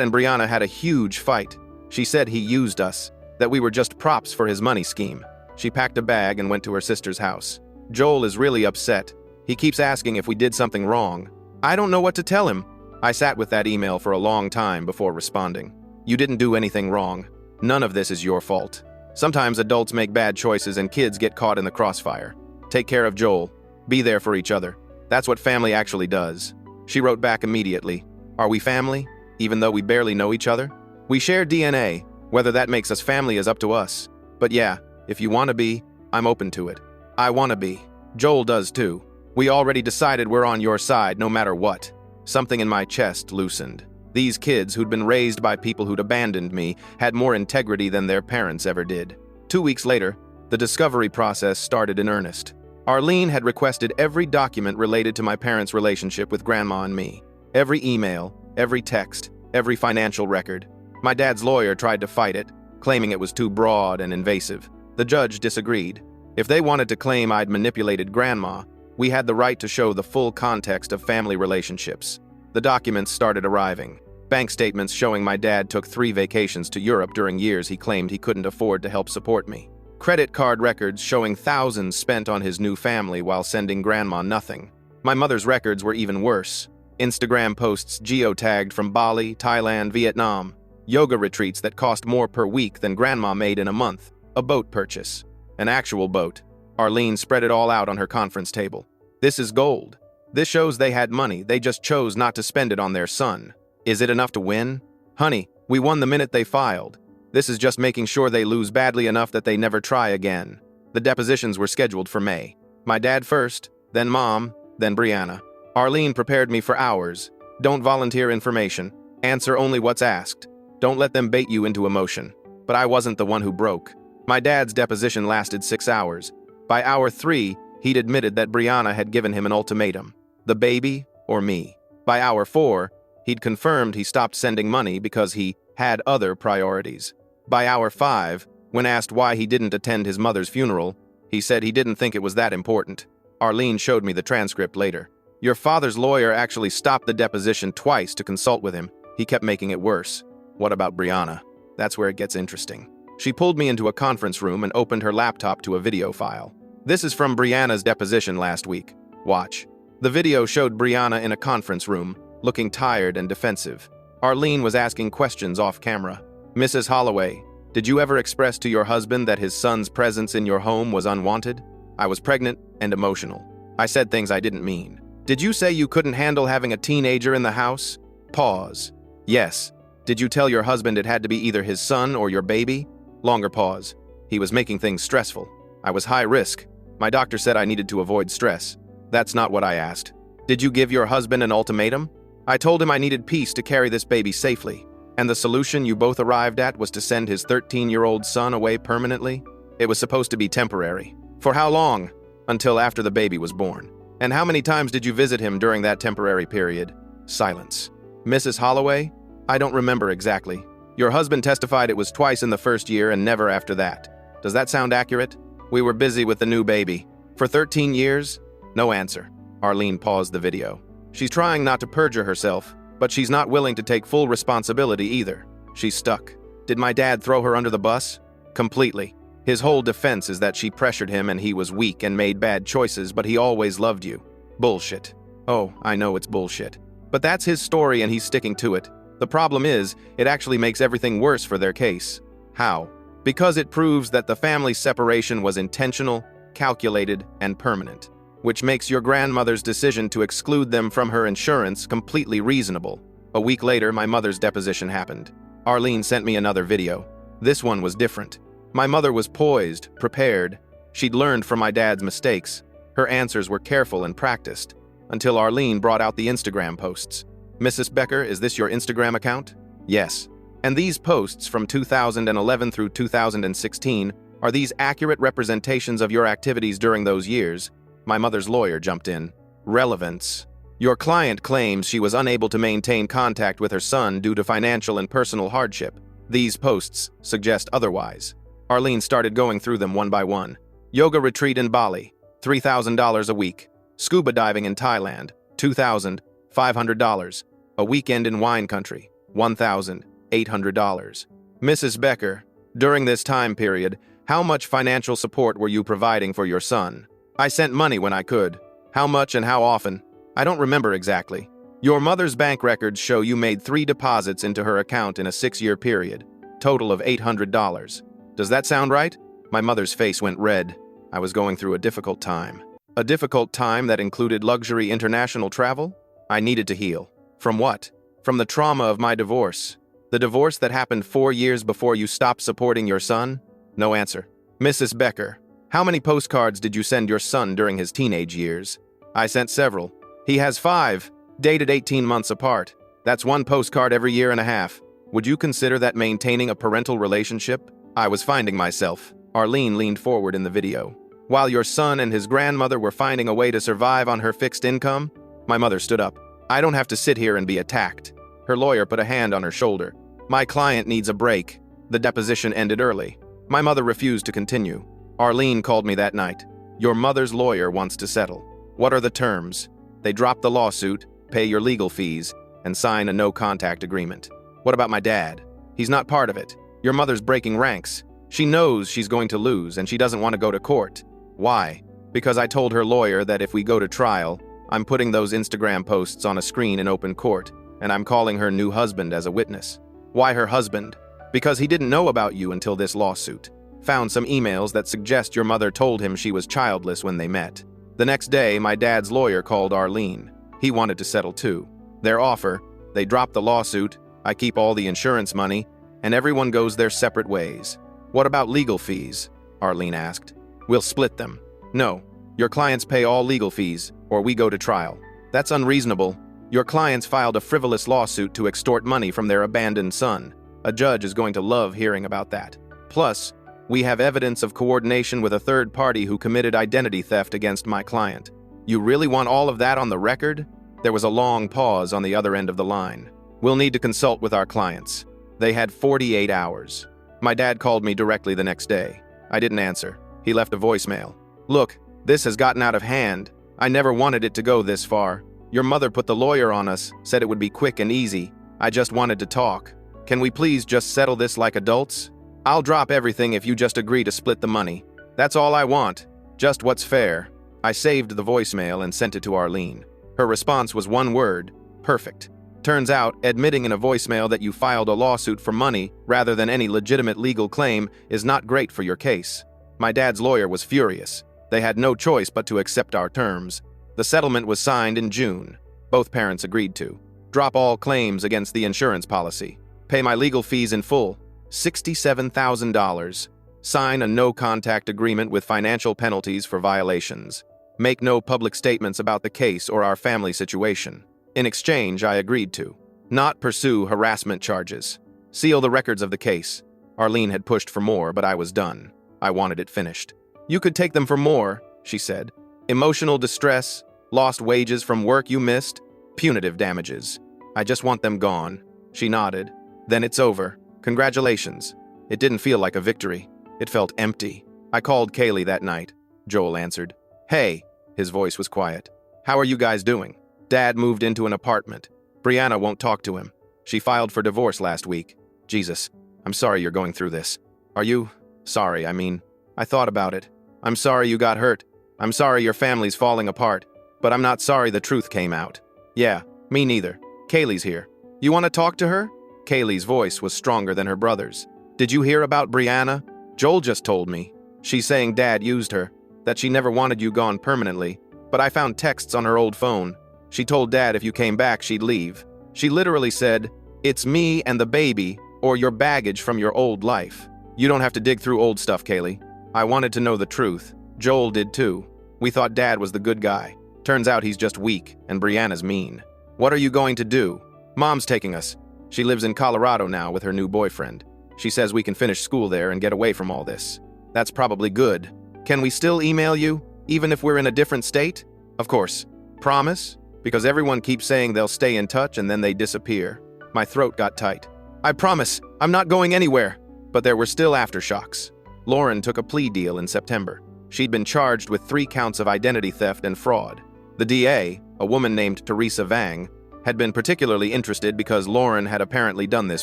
and Brianna had a huge fight. She said he used us, that we were just props for his money scheme. She packed a bag and went to her sister's house. Joel is really upset. He keeps asking if we did something wrong. I don't know what to tell him. I sat with that email for a long time before responding. You didn't do anything wrong. None of this is your fault. Sometimes adults make bad choices and kids get caught in the crossfire. Take care of Joel. Be there for each other. That's what family actually does. She wrote back immediately. Are we family, even though we barely know each other? We share DNA. Whether that makes us family is up to us. But yeah, if you want to be, I'm open to it. I want to be. Joel does too. We already decided we're on your side no matter what. Something in my chest loosened. These kids who'd been raised by people who'd abandoned me had more integrity than their parents ever did. 2 weeks later, the discovery process started in earnest. Arlene had requested every document related to my parents' relationship with Grandma and me. Every email, every text, every financial record. My dad's lawyer tried to fight it, claiming it was too broad and invasive. The judge disagreed. If they wanted to claim I'd manipulated Grandma, we had the right to show the full context of family relationships. The documents started arriving. Bank statements showing my dad took 3 vacations to Europe during years he claimed he couldn't afford to help support me. Credit card records showing thousands spent on his new family while sending Grandma nothing. My mother's records were even worse. Instagram posts geotagged from Bali, Thailand, Vietnam. Yoga retreats that cost more per week than Grandma made in a month. A boat purchase. An actual boat. Arlene spread it all out on her conference table. This is gold. This shows they had money, they just chose not to spend it on their son. Is it enough to win? Honey, we won the minute they filed. This is just making sure they lose badly enough that they never try again. The depositions were scheduled for May. My dad first, then Mom, then Brianna. Arlene prepared me for hours. Don't volunteer information. Answer only what's asked. Don't let them bait you into emotion. But I wasn't the one who broke. My dad's deposition lasted 6 hours. By hour 3, he'd admitted that Brianna had given him an ultimatum. The baby or me. By hour 4, he'd confirmed he stopped sending money because he had other priorities. By hour 5, when asked why he didn't attend his mother's funeral, he said he didn't think it was that important. Arlene showed me the transcript later. Your father's lawyer actually stopped the deposition twice to consult with him. He kept making it worse. What about Brianna? That's where it gets interesting. She pulled me into a conference room and opened her laptop to a video file. This is from Brianna's deposition last week. Watch. The video showed Brianna in a conference room, looking tired and defensive. Arlene was asking questions off camera. Mrs. Holloway, did you ever express to your husband that his son's presence in your home was unwanted? I was pregnant and emotional. I said things I didn't mean. Did you say you couldn't handle having a teenager in the house? Pause. Yes. Did you tell your husband it had to be either his son or your baby? Longer pause. He was making things stressful. I was high risk. My doctor said I needed to avoid stress. That's not what I asked. Did you give your husband an ultimatum? I told him I needed peace to carry this baby safely. And the solution you both arrived at was to send his 13-year-old son away permanently? It was supposed to be temporary. For how long? Until after the baby was born. And how many times did you visit him during that temporary period? Silence. Mrs. Holloway? I don't remember exactly. Your husband testified it was twice in the first year and never after that. Does that sound accurate? We were busy with the new baby. For 13 years? No answer. Arlene paused the video. She's trying not to perjure herself, but she's not willing to take full responsibility either. She's stuck. Did my dad throw her under the bus? Completely. His whole defense is that she pressured him and he was weak and made bad choices, but he always loved you. Bullshit. Oh, I know it's bullshit. But that's his story and he's sticking to it. The problem is, it actually makes everything worse for their case. How? Because it proves that the family separation was intentional, calculated, and permanent, which makes your grandmother's decision to exclude them from her insurance completely reasonable. A week later, my mother's deposition happened. Arlene sent me another video. This one was different. My mother was poised, prepared. She'd learned from my dad's mistakes. Her answers were careful and practiced, until Arlene brought out the Instagram posts. Mrs. Becker, is this your Instagram account? Yes. And these posts from 2011 through 2016, are these accurate representations of your activities during those years? My mother's lawyer jumped in. Relevance. Your client claims she was unable to maintain contact with her son due to financial and personal hardship. These posts suggest otherwise. Arlene started going through them one by one. Yoga retreat in Bali, $3,000 a week. Scuba diving in Thailand, $2,500. A weekend in wine country, $1,800. Mrs. Becker, during this time period, how much financial support were you providing for your son? I sent money when I could. How much and how often? I don't remember exactly. Your mother's bank records show you made 3 deposits into her account in a 6-year period, total of $800. Does that sound right? My mother's face went red. I was going through a difficult time. A difficult time that included luxury international travel? I needed to heal. From what? From the trauma of my divorce. The divorce that happened 4 years before you stopped supporting your son? No answer. Mrs. Becker, how many postcards did you send your son during his teenage years? I sent several. He has 5, dated 18 months apart. That's 1 postcard every year and a half. Would you consider that maintaining a parental relationship? I was finding myself. Arlene leaned forward in the video. While your son and his grandmother were finding a way to survive on her fixed income? My mother stood up. I don't have to sit here and be attacked. Her lawyer put a hand on her shoulder. My client needs a break. The deposition ended early. My mother refused to continue. Arlene called me that night. Your mother's lawyer wants to settle. What are the terms? They drop the lawsuit, pay your legal fees, and sign a no-contact agreement. What about my dad? He's not part of it. Your mother's breaking ranks. She knows she's going to lose and she doesn't want to go to court. Why? Because I told her lawyer that if we go to trial, I'm putting those Instagram posts on a screen in open court, and I'm calling her new husband as a witness. Why her husband? Because he didn't know about you until this lawsuit. Found some emails that suggest your mother told him she was childless when they met. The next day, my dad's lawyer called Arlene. He wanted to settle too. Their offer, they dropped the lawsuit, I keep all the insurance money, and everyone goes their separate ways. What about legal fees? Arlene asked. We'll split them. No, your clients pay all legal fees, or we go to trial. That's unreasonable. Your clients filed a frivolous lawsuit to extort money from their abandoned son. A judge is going to love hearing about that. Plus, we have evidence of coordination with a third party who committed identity theft against my client. You really want all of that on the record? There was a long pause on the other end of the line. We'll need to consult with our clients. They had 48 hours. My dad called me directly the next day. I didn't answer. He left a voicemail. Look, this has gotten out of hand. I never wanted it to go this far. Your mother put the lawyer on us, said it would be quick and easy. I just wanted to talk. Can we please just settle this like adults? I'll drop everything if you just agree to split the money. That's all I want. Just what's fair. I saved the voicemail and sent it to Arlene. Her response was one word: perfect. Turns out, admitting in a voicemail that you filed a lawsuit for money rather than any legitimate legal claim is not great for your case. My dad's lawyer was furious. They had no choice but to accept our terms. The settlement was signed in June. Both parents agreed to. Drop all claims against the insurance policy. Pay my legal fees in full, $67,000. Sign a no-contact agreement with financial penalties for violations. Make no public statements about the case or our family situation. In exchange, I agreed to not pursue harassment charges. Seal the records of the case. Arlene had pushed for more, but I was done. I wanted it finished. You could take them for more, she said. Emotional distress, lost wages from work you missed, punitive damages. I just want them gone. She nodded. Then it's over. Congratulations. It didn't feel like a victory. It felt empty. I called Kaylee that night. Joel answered. Hey. His voice was quiet. How are you guys doing? Dad moved into an apartment. Brianna won't talk to him. She filed for divorce last week. Jesus, I'm sorry you're going through this. Are you? Sorry, I thought about it. I'm sorry you got hurt. I'm sorry your family's falling apart. But I'm not sorry the truth came out. Yeah, me neither. Kaylee's here. You want to talk to her? Kaylee's voice was stronger than her brother's. Did you hear about Brianna? Joel just told me. She's saying Dad used her, that she never wanted you gone permanently. But I found texts on her old phone. She told Dad if you came back, she'd leave. She literally said, "It's me and the baby, or your baggage from your old life." You don't have to dig through old stuff, Kaylee. I wanted to know the truth. Joel did too. We thought Dad was the good guy. Turns out he's just weak, and Brianna's mean. What are you going to do? Mom's taking us. She lives in Colorado now with her new boyfriend. She says we can finish school there and get away from all this. That's probably good. Can we still email you, even if we're in a different state? Of course. Promise? Because everyone keeps saying they'll stay in touch and then they disappear. My throat got tight. I promise, I'm not going anywhere. But there were still aftershocks. Lauren took a plea deal in September. She'd been charged with 3 counts of identity theft and fraud. The DA, a woman named Teresa Vang, had been particularly interested because Lauren had apparently done this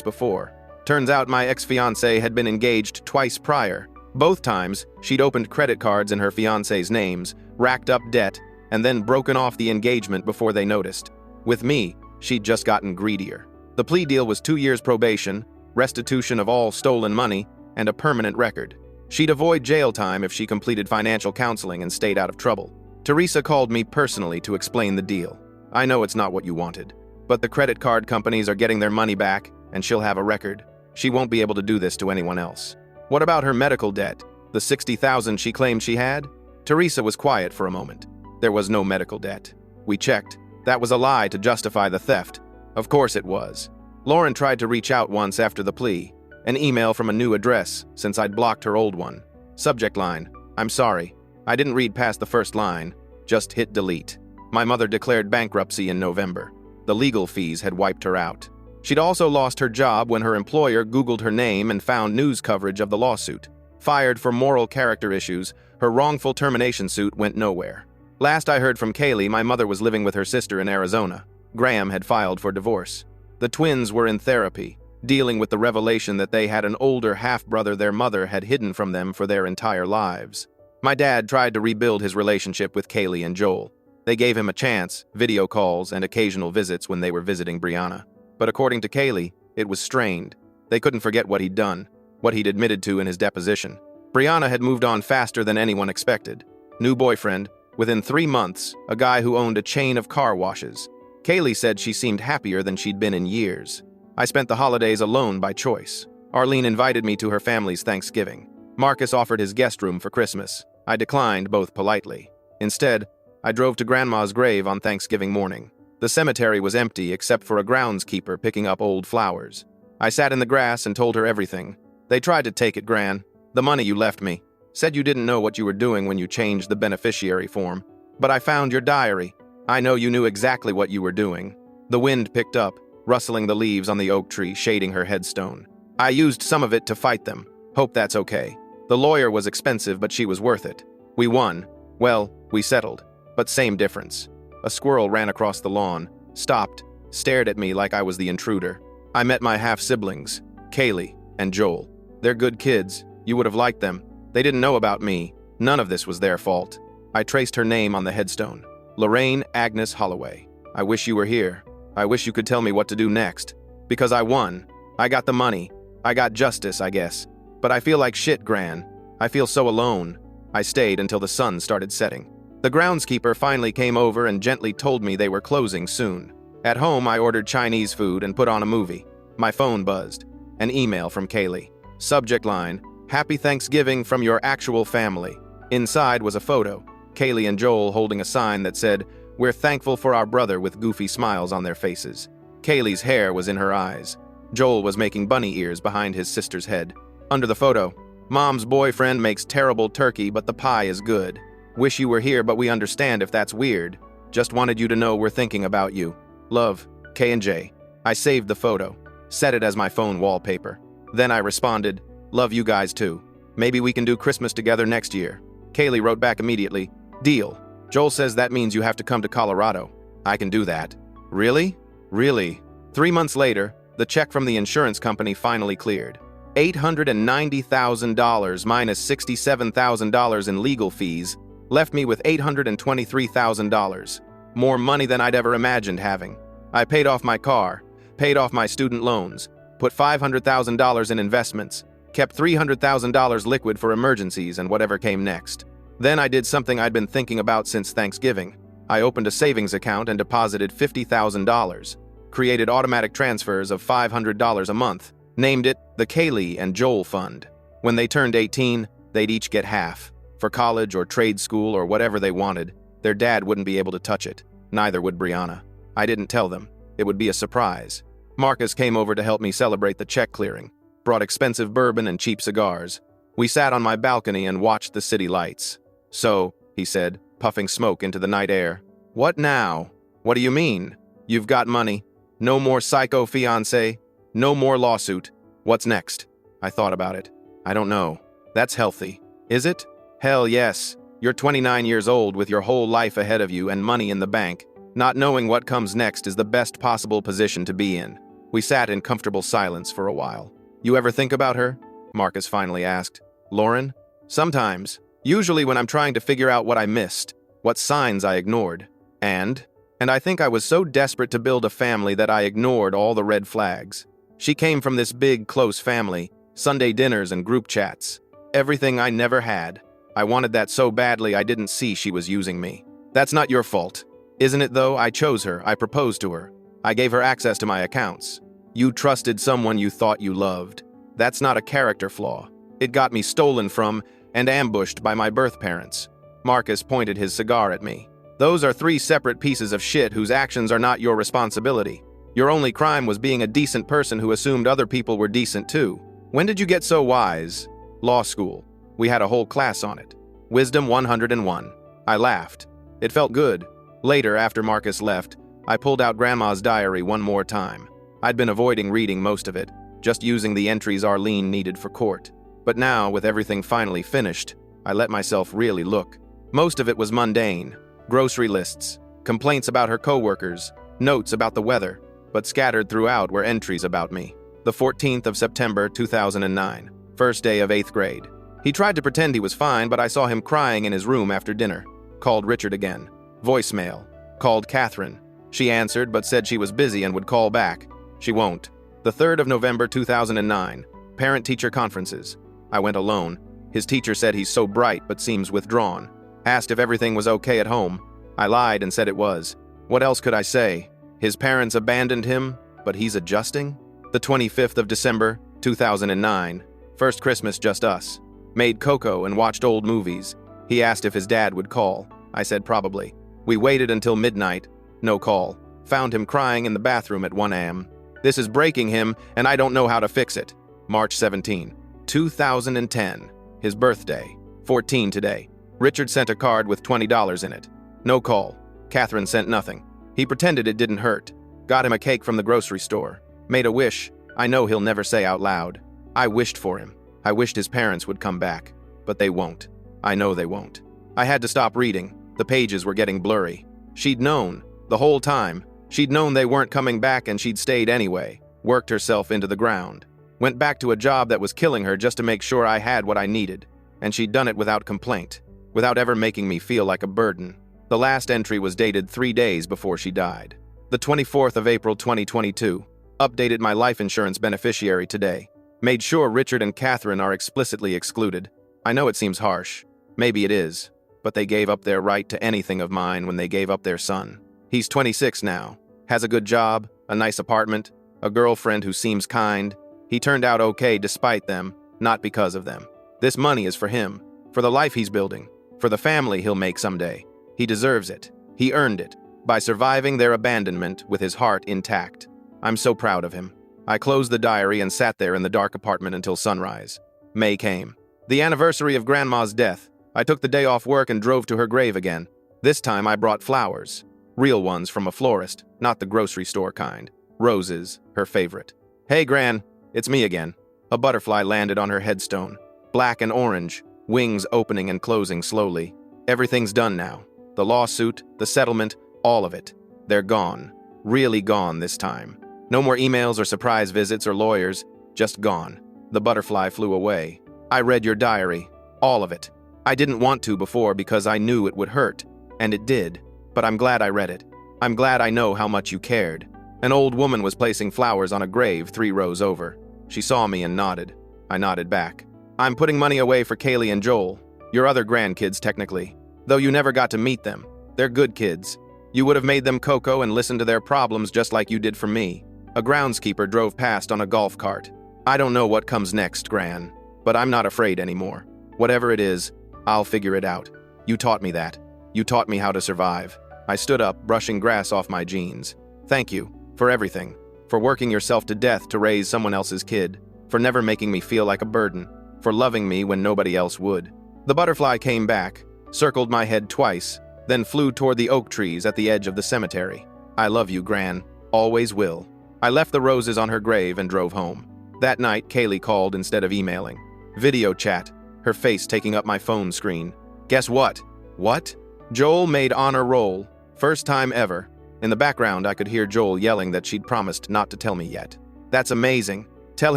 before. Turns out my ex-fiancé had been engaged twice prior. Both times, she'd opened credit cards in her fiancé's names, racked up debt, and then broken off the engagement before they noticed. With me, she'd just gotten greedier. The plea deal was 2 years probation, restitution of all stolen money, and a permanent record. She'd avoid jail time if she completed financial counseling and stayed out of trouble. Teresa called me personally to explain the deal. I know it's not what you wanted, but the credit card companies are getting their money back, and she'll have a record. She won't be able to do this to anyone else. What about her medical debt? The $60,000 she claimed she had? Teresa was quiet for a moment. There was no medical debt. We checked. That was a lie to justify the theft. Of course it was. Lauren tried to reach out once after the plea. An email from a new address, since I'd blocked her old one. Subject line, "I'm sorry. I didn't read past the first line. Just hit delete." My mother declared bankruptcy in November. The legal fees had wiped her out. She'd also lost her job when her employer Googled her name and found news coverage of the lawsuit. Fired for moral character issues, her wrongful termination suit went nowhere. Last I heard from Kaylee, my mother was living with her sister in Arizona. Graham had filed for divorce. The twins were in therapy, dealing with the revelation that they had an older half-brother their mother had hidden from them for their entire lives. My dad tried to rebuild his relationship with Kaylee and Joel. They gave him a chance, video calls and occasional visits when they were visiting Brianna. But according to Kaylee, it was strained. They couldn't forget what he'd done, what he'd admitted to in his deposition. Brianna had moved on faster than anyone expected. New boyfriend, within 3 months, a guy who owned a chain of car washes. Kaylee said she seemed happier than she'd been in years. I spent the holidays alone by choice. Arlene invited me to her family's Thanksgiving. Marcus offered his guest room for Christmas. I declined, both politely. Instead, I drove to Grandma's grave on Thanksgiving morning. The cemetery was empty except for a groundskeeper picking up old flowers. I sat in the grass and told her everything. They tried to take it, Gran. The money you left me. Said you didn't know what you were doing when you changed the beneficiary form. But I found your diary. I know you knew exactly what you were doing. The wind picked up, rustling the leaves on the oak tree, shading her headstone. I used some of it to fight them. Hope that's okay. The lawyer was expensive, but she was worth it. We won. Well, we settled. But same difference. A squirrel ran across the lawn, stopped, stared at me like I was the intruder. I met my half-siblings, Kaylee and Joel. They're good kids. You would have liked them. They didn't know about me. None of this was their fault. I traced her name on the headstone. Lorraine Agnes Holloway. I wish you were here. I wish you could tell me what to do next. Because I won. I got the money. I got justice, I guess. But I feel like shit, Gran. I feel so alone. I stayed until the sun started setting. The groundskeeper finally came over and gently told me they were closing soon. At home, I ordered Chinese food and put on a movie. My phone buzzed. An email from Kaylee. Subject line, "Happy Thanksgiving from your actual family." Inside was a photo. Kaylee and Joel holding a sign that said, "We're thankful for our brother," with goofy smiles on their faces. Kaylee's hair was in her eyes. Joel was making bunny ears behind his sister's head. Under the photo, "Mom's boyfriend makes terrible turkey, but the pie is good. Wish you were here, but we understand if that's weird. Just wanted you to know we're thinking about you. Love, K&J." I saved the photo, set it as my phone wallpaper. Then I responded, "Love you guys too. Maybe we can do Christmas together next year." Kaylee wrote back immediately, "Deal. Joel says that means you have to come to Colorado. I can do that." Really? Really? 3 months later, the check from the insurance company finally cleared. $890,000 minus $67,000 in legal fees left me with $823,000. More money than I'd ever imagined having. I paid off my car, paid off my student loans, put $500,000 in investments, kept $300,000 liquid for emergencies and whatever came next. Then I did something I'd been thinking about since Thanksgiving. I opened a savings account and deposited $50,000, created automatic transfers of $500 a month, named it the Kaylee and Joel Fund. When they turned 18, they'd each get half. For college or trade school or whatever they wanted, their dad wouldn't be able to touch it. Neither would Brianna. I didn't tell them. It would be a surprise. Marcus came over to help me celebrate the check clearing, brought expensive bourbon and cheap cigars. We sat on my balcony and watched the city lights. "So," he said, puffing smoke into the night air. "What now?" "What do you mean? You've got money. No more psycho fiancé. No more lawsuit. What's next?" I thought about it. I don't know. That's healthy. Is it? Hell yes. You're 29 years old with your whole life ahead of you and money in the bank. Not knowing what comes next is the best possible position to be in. We sat in comfortable silence for a while. You ever think about her? Marcus finally asked. Lauren? Sometimes. Usually when I'm trying to figure out what I missed, what signs I ignored. And I think I was so desperate to build a family that I ignored all the red flags. She came from this big, close family, Sunday dinners and group chats. Everything I never had. I wanted that so badly I didn't see she was using me. That's not your fault. Isn't it though? I chose her, I proposed to her. I gave her access to my accounts. You trusted someone you thought you loved. That's not a character flaw. It got me stolen from and ambushed by my birth parents. Marcus pointed his cigar at me. Those are 3 separate pieces of shit whose actions are not your responsibility. Your only crime was being a decent person who assumed other people were decent too. When did you get so wise? Law school. We had a whole class on it. Wisdom 101. I laughed. It felt good. Later, after Marcus left, I pulled out Grandma's diary one more time. I'd been avoiding reading most of it, just using the entries Arlene needed for court. But now, with everything finally finished, I let myself really look. Most of it was mundane. Grocery lists, complaints about her coworkers, notes about the weather, but scattered throughout were entries about me. The 14th of September 2009, first day of 8th grade. He tried to pretend he was fine, but I saw him crying in his room after dinner. Called Richard again. Voicemail. Called Catherine. She answered but said she was busy and would call back. She won't. The 3rd of November 2009, parent-teacher conferences. I went alone. His teacher said he's so bright but seems withdrawn. Asked if everything was okay at home. I lied and said it was. What else could I say? His parents abandoned him, but he's adjusting? The 25th of December 2009, first Christmas just us. Made cocoa and watched old movies. He asked if his dad would call. I said probably. We waited until midnight. No call. Found him crying in the bathroom at 1 a.m. This is breaking him, and I don't know how to fix it. March 17, 2010. His birthday. 14 today. Richard sent a card with $20 in it. No call. Catherine sent nothing. He pretended it didn't hurt. Got him a cake from the grocery store. Made a wish. I know he'll never say out loud. I wished for him. I wished his parents would come back. But they won't. I know they won't. I had to stop reading. The pages were getting blurry. She'd known. The whole time. She'd known they weren't coming back and she'd stayed anyway. Worked herself into the ground. Went back to a job that was killing her just to make sure I had what I needed. And she'd done it without complaint. Without ever making me feel like a burden. The last entry was dated 3 days before she died. The 24th of April 2022. Updated my life insurance beneficiary today. Made sure Richard and Catherine are explicitly excluded. I know it seems harsh. Maybe it is. But they gave up their right to anything of mine when they gave up their son. He's 26 now. Has a good job, a nice apartment, a girlfriend who seems kind. He turned out okay despite them, not because of them. This money is for him, for the life he's building, for the family he'll make someday. He deserves it. He earned it, by surviving their abandonment with his heart intact. I'm so proud of him. I closed the diary and sat there in the dark apartment until sunrise. May came. The anniversary of Grandma's death. I took the day off work and drove to her grave again. This time I brought flowers. Real ones from a florist, not the grocery store kind. Roses, her favorite. Hey, Gran, it's me again. A butterfly landed on her headstone. Black and orange, wings opening and closing slowly. Everything's done now. The lawsuit, the settlement, all of it. They're gone. Really gone this time. No more emails or surprise visits or lawyers. Just gone. The butterfly flew away. I read your diary. All of it. I didn't want to before because I knew it would hurt. And it did. But I'm glad I read it. I'm glad I know how much you cared. An old woman was placing flowers on a grave 3 rows over. She saw me and nodded. I nodded back. I'm putting money away for Kaylee and Joel. Your other grandkids, technically. Though you never got to meet them. They're good kids. You would have made them cocoa and listened to their problems just like you did for me. A groundskeeper drove past on a golf cart. I don't know what comes next, Gran. But I'm not afraid anymore. Whatever it is, I'll figure it out. You taught me that. You taught me how to survive. I stood up, brushing grass off my jeans. Thank you. For everything. For working yourself to death to raise someone else's kid. For never making me feel like a burden. For loving me when nobody else would. The butterfly came back, circled my head twice, then flew toward the oak trees at the edge of the cemetery. I love you, Gran. Always will. I left the roses on her grave and drove home. That night, Kaylee called instead of emailing. Video chat, her face taking up my phone screen. Guess what? What? Joel made honor roll. First time ever. In the background, I could hear Joel yelling that she'd promised not to tell me yet. That's amazing. Tell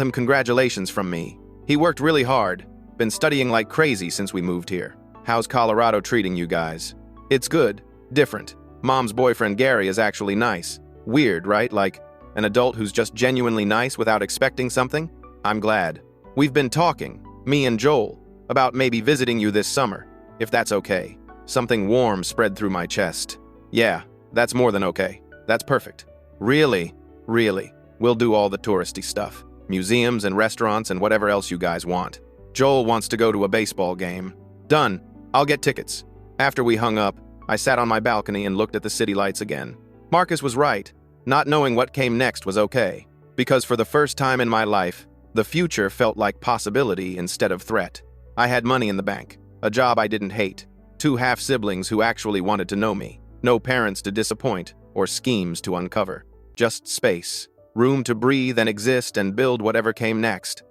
him congratulations from me. He worked really hard. Been studying like crazy since we moved here. How's Colorado treating you guys? It's good. Different. Mom's boyfriend Gary is actually nice. Weird, right? Like an adult who's just genuinely nice without expecting something? I'm glad. We've been talking, me and Joel, about maybe visiting you this summer, if that's okay. Something warm spread through my chest. Yeah, that's more than okay. That's perfect. Really, really. We'll do all the touristy stuff. Museums and restaurants and whatever else you guys want. Joel wants to go to a baseball game. Done. I'll get tickets. After we hung up, I sat on my balcony and looked at the city lights again. Marcus was right. Not knowing what came next was okay. Because for the first time in my life, the future felt like possibility instead of threat. I had money in the bank, a job I didn't hate, 2 half-siblings who actually wanted to know me, no parents to disappoint or schemes to uncover. Just space, room to breathe and exist and build whatever came next.